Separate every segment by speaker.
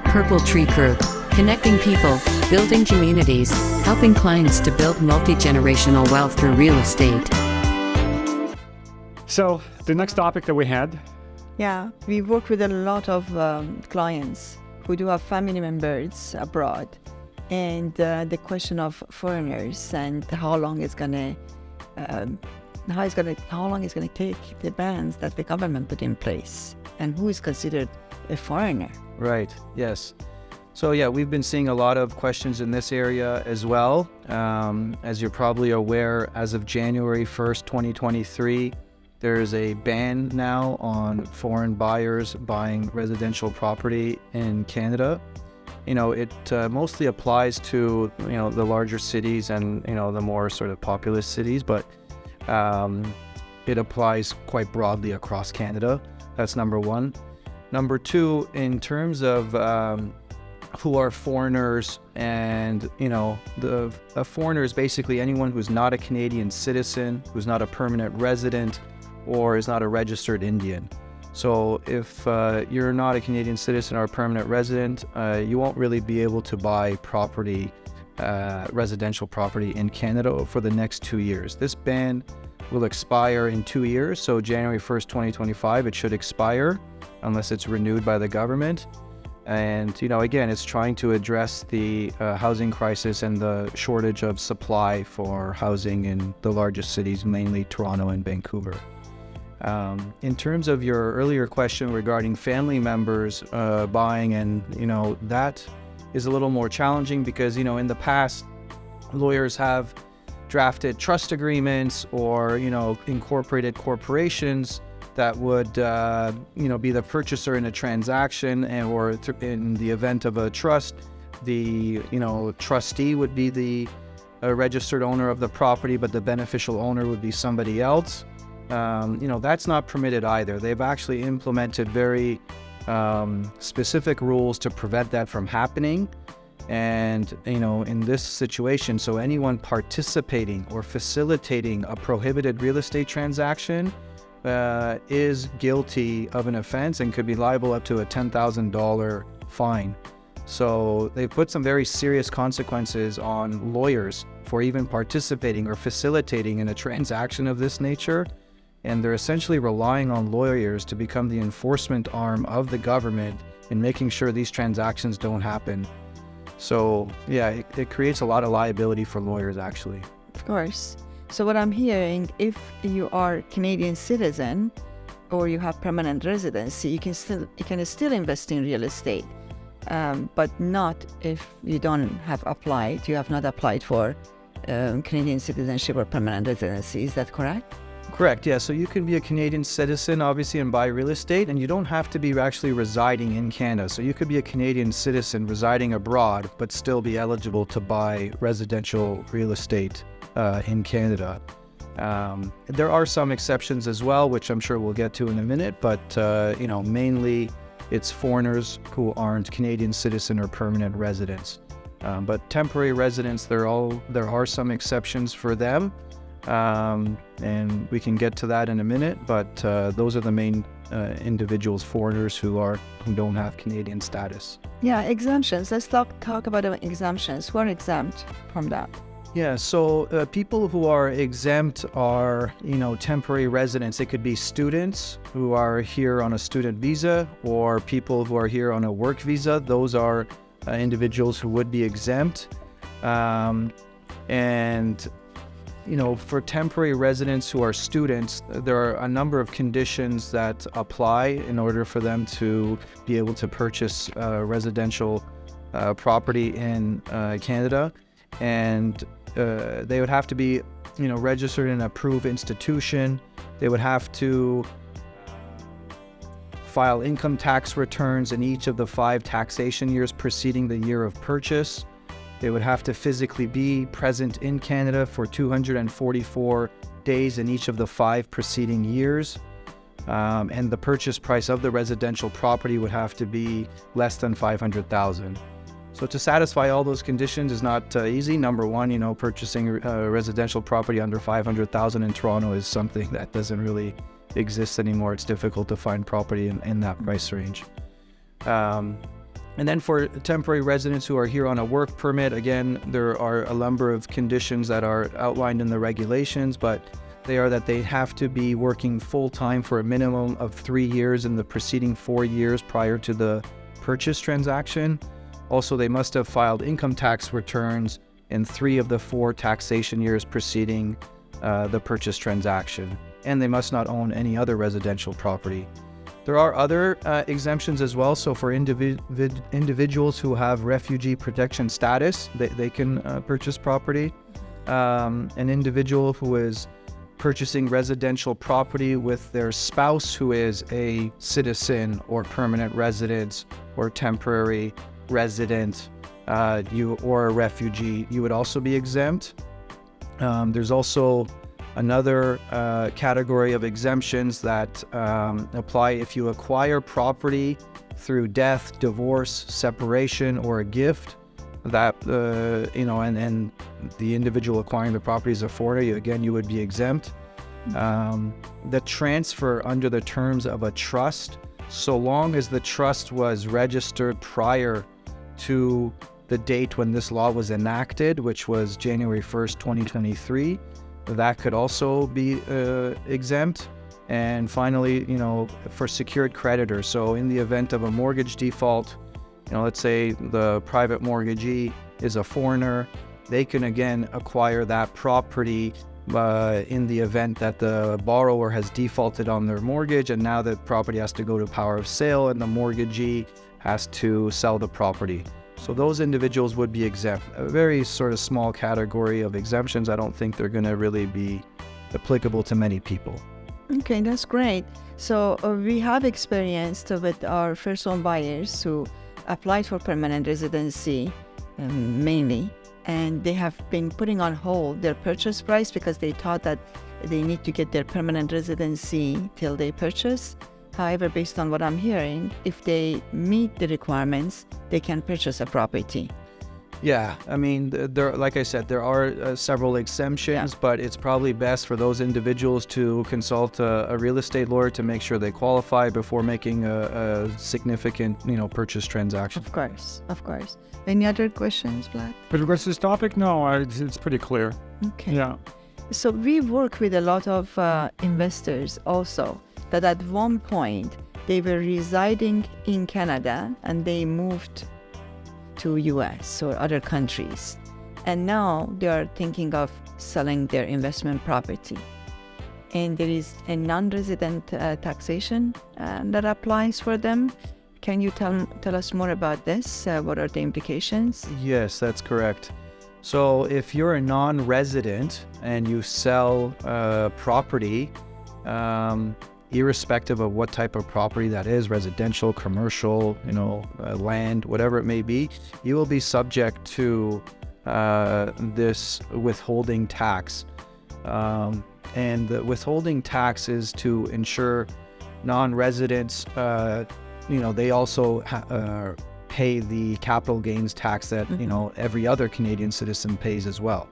Speaker 1: Purple Tree Group, connecting people, building communities, helping clients to build multi-generational wealth through real estate.
Speaker 2: So the next topic that we had.
Speaker 3: Yeah, we work with a lot of clients who do have family members abroad, and the question of foreigners and how long it's gonna take the bans that the government put in place, and who is considered a foreigner.
Speaker 4: Right. Yes. So yeah, we've been seeing a lot of questions in this area as well. As you're probably aware, as of January 1st, 2023, there's a ban now on foreign buyers buying residential property in Canada. It mostly applies to, the larger cities and, the more sort of populous cities, but it applies quite broadly across Canada. That's number one. Number two, in terms of who are foreigners, and a foreigner is basically anyone who's not a Canadian citizen, who's not a permanent resident, or is not a registered Indian. So if you're not a Canadian citizen or a permanent resident, you won't really be able to buy property, residential property in Canada for the next 2 years. This ban will expire in 2 years, so January 1st, 2025, it should expire unless it's renewed by the government. And, again, it's trying to address the housing crisis and the shortage of supply for housing in the largest cities, mainly Toronto and Vancouver. In terms of your earlier question regarding family members buying, and, that is a little more challenging because, in the past, lawyers have drafted trust agreements or, incorporated corporations that would, be the purchaser in a transaction, or in the event of a trust, the, trustee would be the registered owner of the property, but the beneficial owner would be somebody else. That's not permitted either. They've actually implemented very specific rules to prevent that from happening. And, in this situation, so anyone participating or facilitating a prohibited real estate transaction is guilty of an offense and could be liable up to a $10,000 fine. So they've put some very serious consequences on lawyers for even participating or facilitating in a transaction of this nature. And they're essentially relying on lawyers to become the enforcement arm of the government in making sure these transactions don't happen. So yeah, it creates a lot of liability for lawyers, actually.
Speaker 3: Of course. So what I'm hearing, if you are Canadian citizen or you have permanent residency, you can still invest in real estate, but not if you have not applied for Canadian citizenship or permanent residency. Is that correct?
Speaker 4: Correct, yeah. So you can be a Canadian citizen, obviously, and buy real estate, and you don't have to be actually residing in Canada. So you could be a Canadian citizen residing abroad, but still be eligible to buy residential real estate in Canada. There are some exceptions as well, which I'm sure we'll get to in a minute, but mainly it's foreigners who aren't Canadian citizen or permanent residents. But temporary residents, there are some exceptions for them. And we can get to that in a minute, but those are the main individuals, foreigners who don't have Canadian status.
Speaker 3: Yeah, exemptions. Let's talk about the exemptions. Who are exempt from that?
Speaker 4: Yeah, so people who are exempt are, temporary residents. It could be students who are here on a student visa, or people who are here on a work visa. Those are individuals who would be exempt. And for temporary residents who are students, there are a number of conditions that apply in order for them to be able to purchase residential property in Canada. And they would have to be, registered in an approved institution. They would have to file income tax returns in each of the 5 taxation years preceding the year of purchase. They would have to physically be present in Canada for 244 days in each of the 5 preceding years. And the purchase price of the residential property would have to be less than $500,000. So to satisfy all those conditions is not easy. Number one, purchasing residential property under $500,000 in Toronto is something that doesn't really exist anymore. It's difficult to find property in that price range. And then for temporary residents who are here on a work permit, again, there are a number of conditions that are outlined in the regulations, but they are that they have to be working full-time for a minimum of 3 years in the preceding 4 years prior to the purchase transaction. Also, they must have filed income tax returns in 3 of the 4 taxation years preceding the purchase transaction. And they must not own any other residential property. There are other exemptions as well. So for individuals who have refugee protection status, they can purchase property. An individual who is purchasing residential property with their spouse who is a citizen or permanent resident or temporary resident, or a refugee, you would also be exempt. There's also another category of exemptions that apply if you acquire property through death, divorce, separation, or a gift. That and the individual acquiring the property is a foreigner. You would be exempt. The transfer under the terms of a trust, so long as the trust was registered prior to the date when this law was enacted, which was January 1st, 2023. That could also be exempt. And finally, for secured creditors. So in the event of a mortgage default, let's say the private mortgagee is a foreigner, they can again acquire that property in the event that the borrower has defaulted on their mortgage, and now the property has to go to power of sale and the mortgagee has to sell the property. So those individuals would be exempt. A very sort of small category of exemptions. I don't think they're going to really be applicable to many people.
Speaker 3: Okay, that's great. So we have experienced with our first home buyers who applied for permanent residency mainly, and they have been putting on hold their purchase price because they thought that they need to get their permanent residency till they purchase. However, based on what I'm hearing, if they meet the requirements, they can purchase a property.
Speaker 4: Yeah, I mean, like I said, there are several exemptions, but it's probably best for those individuals to consult a real estate lawyer to make sure they qualify before making a significant, purchase transaction.
Speaker 3: Of course. Any other questions, Vlad?
Speaker 2: With regards to this topic, no, it's pretty clear.
Speaker 3: Okay.
Speaker 2: Yeah.
Speaker 3: So we work with a lot of investors also that at one point they were residing in Canada and they moved to US or other countries, and now they are thinking of selling their investment property, and there is a non-resident taxation that applies for them. Can you tell us more about this? What are the implications?
Speaker 4: Yes, that's correct. So if you're a non-resident and you sell property, irrespective of what type of property that is, residential, commercial, land, whatever it may be, you will be subject to this withholding tax. And the withholding tax is to ensure non-residents, they also pay the capital gains tax that, every other Canadian citizen pays as well.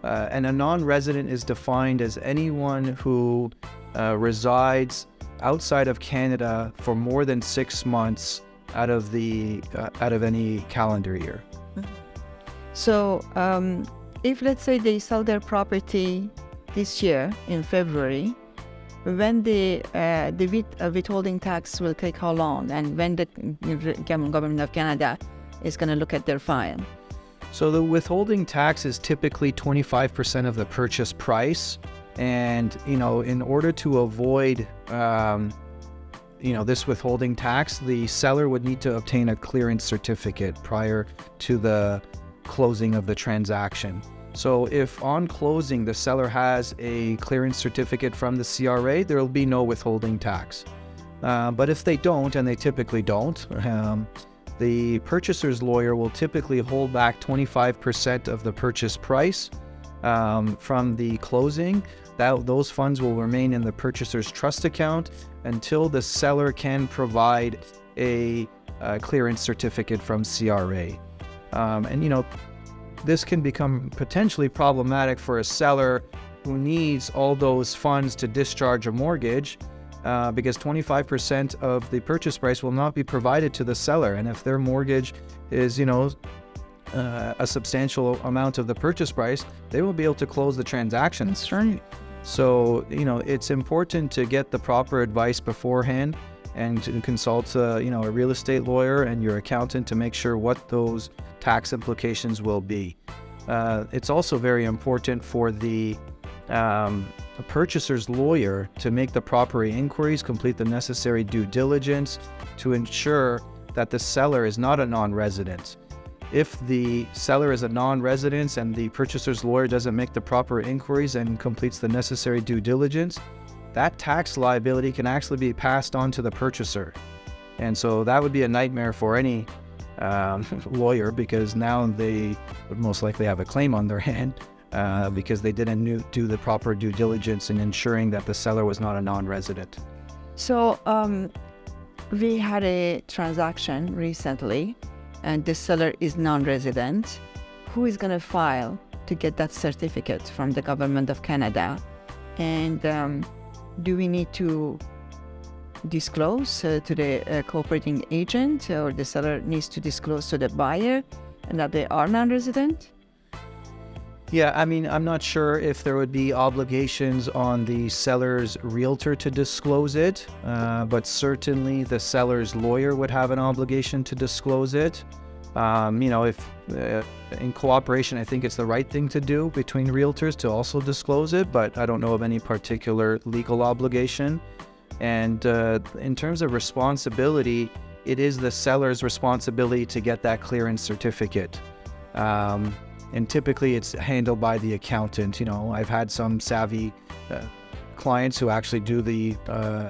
Speaker 4: And a non-resident is defined as anyone who resides outside of Canada for more than 6 months out of any calendar year.
Speaker 3: So if let's say they sell their property this year in February, when the withholding tax will take how long, and when the government of Canada is going to look at their file?
Speaker 4: So the withholding tax is typically 25% of the purchase price. And, in order to avoid, this withholding tax, the seller would need to obtain a clearance certificate prior to the closing of the transaction. So if on closing the seller has a clearance certificate from the CRA, there will be no withholding tax. But if they don't, and they typically don't, the purchaser's lawyer will typically hold back 25% of the purchase price from the closing. Those funds will remain in the purchaser's trust account until the seller can provide a clearance certificate from CRA. This can become potentially problematic for a seller who needs all those funds to discharge a mortgage, because 25% of the purchase price will not be provided to the seller. And if their mortgage is, a substantial amount of the purchase price, they will be able to close the transaction.
Speaker 3: That's right.
Speaker 4: So, it's important to get the proper advice beforehand and to consult, a real estate lawyer and your accountant to make sure what those tax implications will be. It's also very important for the purchaser's lawyer to make the proper inquiries, complete the necessary due diligence to ensure that the seller is not a non-resident. If the seller is a non-resident and the purchaser's lawyer doesn't make the proper inquiries and completes the necessary due diligence, that tax liability can actually be passed on to the purchaser. And so that would be a nightmare for any lawyer, because now they would most likely have a claim on their hand because they didn't do the proper due diligence in ensuring that the seller was not a non-resident.
Speaker 3: So we had a transaction recently, and the seller is non-resident. Who is going to file to get that certificate from the government of Canada? And do we need to disclose to the cooperating agent, or the seller needs to disclose to the buyer and that they are non-resident?
Speaker 4: Yeah, I'm not sure if there would be obligations on the seller's realtor to disclose it, but certainly the seller's lawyer would have an obligation to disclose it. If in cooperation, I think it's the right thing to do between realtors to also disclose it, but I don't know of any particular legal obligation. And in terms of responsibility, it is the seller's responsibility to get that clearance certificate. And typically it's handled by the accountant. I've had some savvy clients who actually do the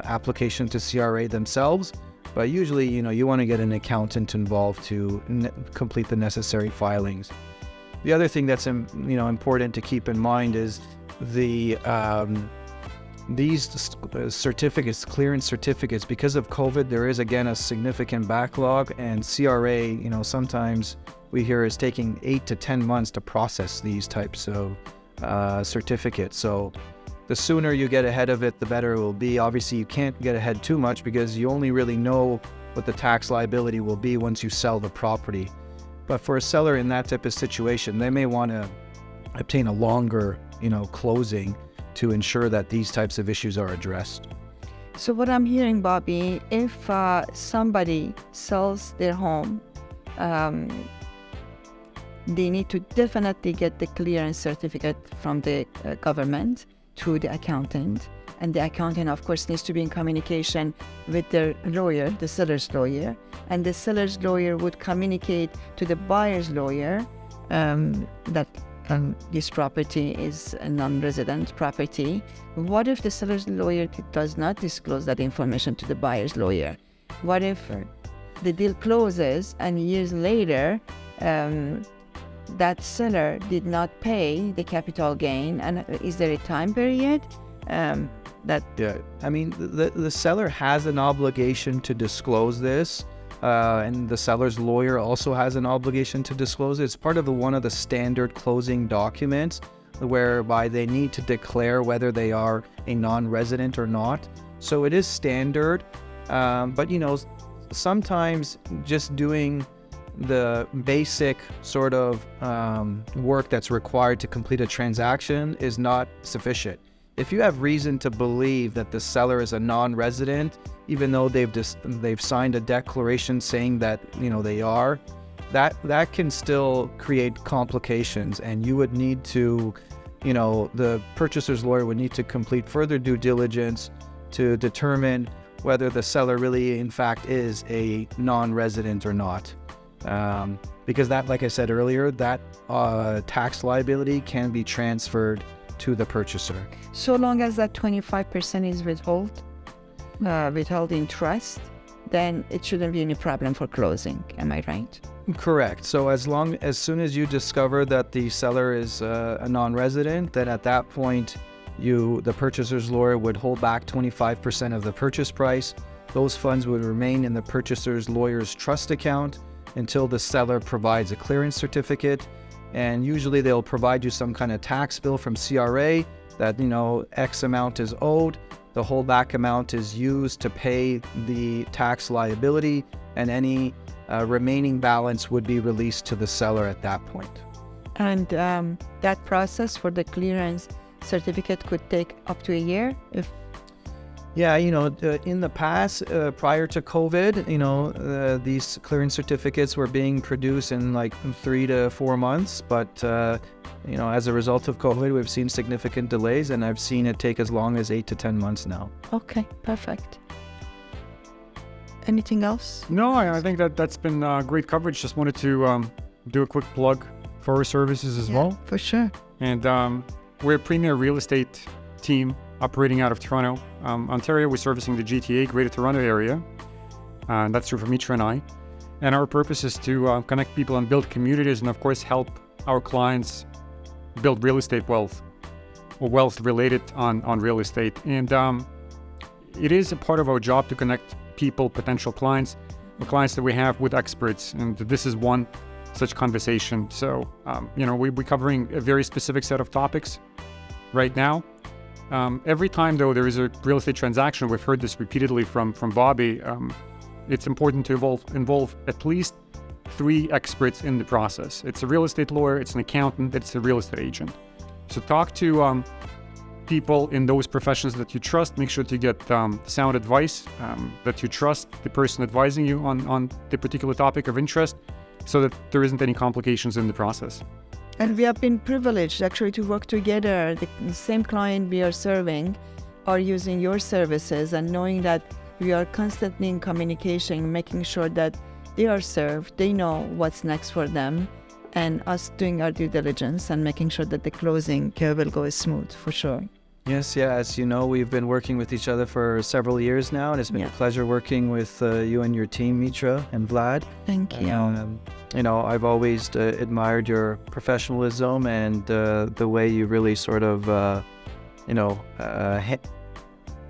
Speaker 4: application to CRA themselves, but usually, you want to get an accountant involved to complete the necessary filings. The other thing that's important to keep in mind is these certificates, clearance certificates, because of COVID, there is again a significant backlog, and CRA, sometimes we hear is taking 8 to 10 months to process these types of certificates. So the sooner you get ahead of it, the better it will be. Obviously, you can't get ahead too much because you only really know what the tax liability will be once you sell the property. But for a seller in that type of situation, they may want to obtain a longer, closing to ensure that these types of issues are addressed.
Speaker 3: So what I'm hearing, Bobby, if somebody sells their home, they need to definitely get the clearance certificate from the government to the accountant. And the accountant, of course, needs to be in communication with their lawyer, the seller's lawyer. And the seller's lawyer would communicate to the buyer's lawyer that this property is a non-resident property. What if the seller's lawyer does not disclose that information to the buyer's lawyer? What if the deal closes and years later that seller did not pay the capital gain? And is there a time period that?
Speaker 4: Yeah, the seller has an obligation to disclose this. And the seller's lawyer also has an obligation to disclose it. It's part of one of the standard closing documents whereby they need to declare whether they are a non-resident or not. So it is standard, but sometimes just doing the basic sort of work that's required to complete a transaction is not sufficient. If you have reason to believe that the seller is a non-resident, even though they've signed a declaration saying that they are, that can still create complications, and you would need to, the purchaser's lawyer would need to complete further due diligence to determine whether the seller really in fact is a non-resident or not. Because that, like I said earlier, that tax liability can be transferred to the purchaser.
Speaker 3: So long as that 25% is withheld interest, then it shouldn't be any problem for closing. Am I right?
Speaker 4: Correct. So as soon as you discover that the seller is a non-resident, then at that point, the purchaser's lawyer would hold back 25% of the purchase price. Those funds would remain in the purchaser's lawyer's trust account until the seller provides a clearance certificate. And usually they'll provide you some kind of tax bill from CRA that, X amount is owed. The holdback amount is used to pay the tax liability, and any remaining balance would be released to the seller at that point.
Speaker 3: And that process for the clearance certificate could take up to a year.
Speaker 4: Yeah, in the past, prior to COVID, these clearance certificates were being produced in like 3 to 4 months. But, as a result of COVID, we've seen significant delays, and I've seen it take as long as 8 to 10 months now.
Speaker 3: Okay, perfect. Anything else?
Speaker 2: No, I think that's been great coverage. Just wanted to do a quick plug for our services as well.
Speaker 3: For sure.
Speaker 2: And we're a premier real estate team operating out of Toronto, Ontario. We're servicing the GTA, Greater Toronto Area. That's true for Mitra and I. And our purpose is to connect people and build communities, and of course help our clients build real estate wealth, or wealth related on real estate. And it is a part of our job to connect people, potential clients, or clients that we have with experts. And this is one such conversation. So, we're covering a very specific set of topics right now. Every time, though, there is a real estate transaction, we've heard this repeatedly from Bobby, it's important to involve at least 3 experts in the process. It's a real estate lawyer, it's an accountant, it's a real estate agent. So talk to people in those professions that you trust. Make sure to get sound advice, that you trust the person advising you on the particular topic of interest, so that there isn't any complications in the process.
Speaker 3: And we have been privileged actually to work together. The same client we are serving are using your services, and knowing that we are constantly in communication, making sure that they are served, they know what's next for them, and us doing our due diligence and making sure that the closing will go smooth for sure.
Speaker 4: Yes, as you know, we've been working with each other for several years now, and it's been a pleasure working with you and your team, Mitra and Vlad.
Speaker 3: Thank you.
Speaker 4: I've always admired your professionalism and the way you really sort of,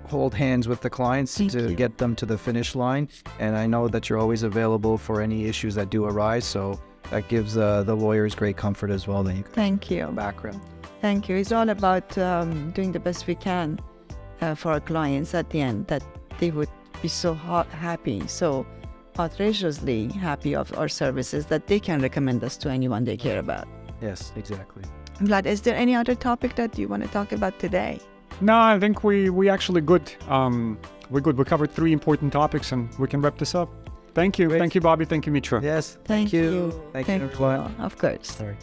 Speaker 4: hold hands with the clients to get them to the finish line. And I know that you're always available for any issues that do arise, so that gives the lawyers great comfort as well. That you
Speaker 3: Thank you.
Speaker 4: Background.
Speaker 3: Thank you. It's all about doing the best we can for our clients at the end, that they would be so happy, so outrageously happy of our services that they can recommend us to anyone they care about.
Speaker 4: Yes, exactly.
Speaker 3: Vlad, is there any other topic that you want to talk about today?
Speaker 2: No, I think we actually good. We're good. We covered 3 important topics, and we can wrap this up. Thank you.
Speaker 4: Great.
Speaker 2: Thank you, Bobby. Thank you, Mitra.
Speaker 4: Yes,
Speaker 3: Thank you.
Speaker 4: Thank you, everyone.
Speaker 3: Of course.
Speaker 4: Sorry.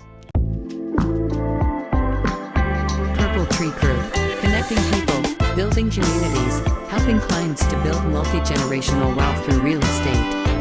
Speaker 1: Purple Tree Crew, connecting people, building communities, helping clients to build multi-generational wealth through real estate.